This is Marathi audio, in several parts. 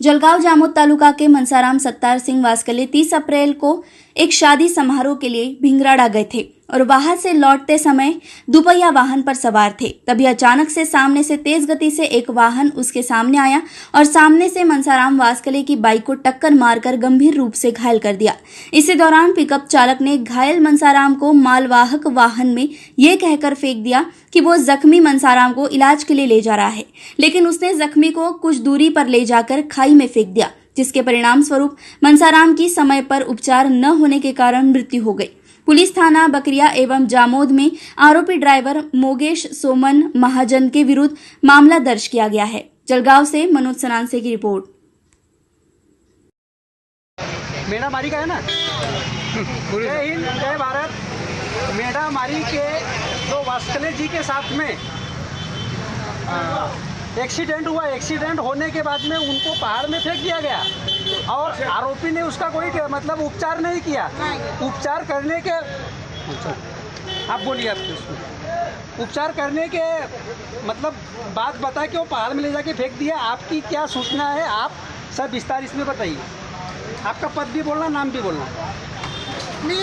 जलगांव जामोद तालुका के मनसाराम सत्तार सिंह वास्कले 30 अप्रैल को एक शादी समारोह के लिए भिंगराड़ा गए थे और वहां से लौटते समय दुपहिया वाहन पर सवार थे। तभी अचानक से सामने से तेज गति से एक वाहन उसके सामने आया और सामने से मनसाराम वास्कले की बाइक को टक्कर मारकर गंभीर रूप से घायल कर दिया। इसी दौरान पिकअप चालक ने घायल मनसाराम को मालवाहक वाहन में ये कहकर फेंक दिया कि वो जख्मी मनसाराम को इलाज के लिए ले जा रहा है, लेकिन उसने जख्मी को कुछ दूरी पर ले जाकर खाई में फेंक दिया, जिसके परिणाम स्वरूप मनसाराम की समय पर उपचार न होने के कारण मृत्यु हो गई। पुलिस थाना बकरिया एवं जामोद में आरोपी ड्राइवर मोगेश सोमन महाजन के विरुद्ध मामला दर्ज किया गया है। जलगांव से मनोज सनानसे की रिपोर्ट। मेढ़ामारी का है ना। जय हिंद जय भारत। मेढ़ामारी के जो वास्कले जी के साथ में एक्सीडेंट हुआ। एक्सीडेंट होने के बाद में उनको पहाड़ में फेंक दिया गया और आरोपी ने उसका कोई मतलब उपचार नहीं किया। उपचार करने के आप बोलिए, आपके उसमें उपचार करने के मतलब बात बता के वो पहाड़ में ले जाके फेंक दिया। आपकी क्या सूचना है, आप सब विस्तार इसमें बताइए। आपका पद भी बोलना, नाम भी बोलना। मी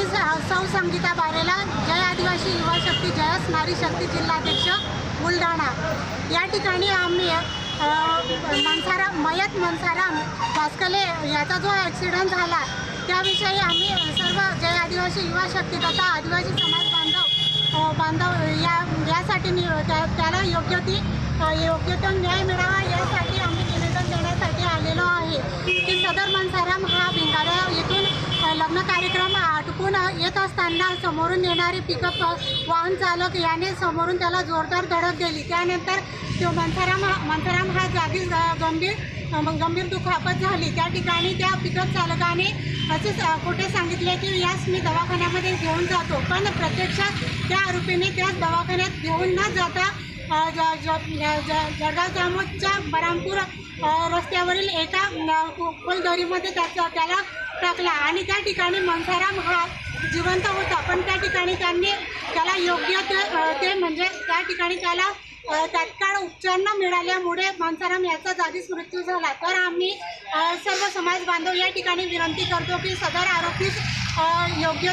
सौ संगीता बारेला, जय आदिवासी युवा शक्ती जयस नारी शक्ती जिल्हाध्यक्ष बुलढाणा। या ठिकाणी आम्ही मयत मनसाराम वास्कले याचा जो ॲक्सिडेंट झाला त्याविषयी आम्ही सर्व जय आदिवासी युवा शक्ती तथा आदिवासी समाज बांधव यासाठी त्याला योग्य तो न्याय मिळावा यासाठी आम्ही निवेदन देण्यासाठी आलेलो आहे की सदर मनसाराम हा भिंगारा येथून लग्न कार्यक्रम आटपून येत असताना समोरून येणारे पिकअप वाहन चालक याने समोरून त्याला जोरदार धडक दिली। त्यानंतर तो मनसाराम हा जागीच गंभीर दुखापत झाली। त्या ठिकाणी त्या पिकअप चालकाने असे खोटे सांगितले की यास मी दवाखान्यामध्ये घेऊन जातो, पण प्रत्यक्षात त्या आरोपीने त्याच दवाखान्यात घेऊन न जाता जळगाव जामोदच्या बरामपूर रस्त्यावरील एका खोलदरीमध्ये त्याला टाकला आणि त्या ठिकाणी मनसाराम हा जिवंत होता, पण त्या ठिकाणी त्यांनी त्याला योग्य ते म्हणजे त्या ठिकाणी त्याला तात्काळ उपचार न मिळाल्यामुळे मनसाराम याचा जागीच मृत्यू झाला। तर आम्ही सर्व समाज बांधव या ठिकाणी विनंती करतो की सदर आरोपीस योग्य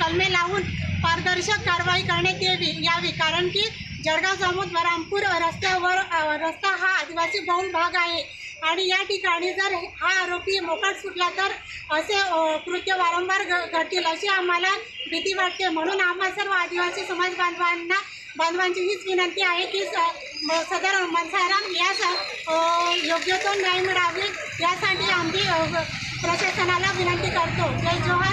कलमे लावून पारदर्शक कारवाई करण्यात यावी, कारण की जळगाव जामोद बरामपूर रस्ता हा आदिवासी बहुल भाग आहे आणि या ठिकाणी जर हा आरोपी मोकाट सुटला तर असे कृत्य वारंवार घडतील अशी आम्हाला भीती वाटते। म्हणून आम्हा सर्व आदिवासी समाज बांधवांची हीच विनंती आहे की सदर मनसाराम यास योग्य तो न्याय मिळावे यासाठी आम्ही प्रशासनाला विनंती करतो। जय जोहार।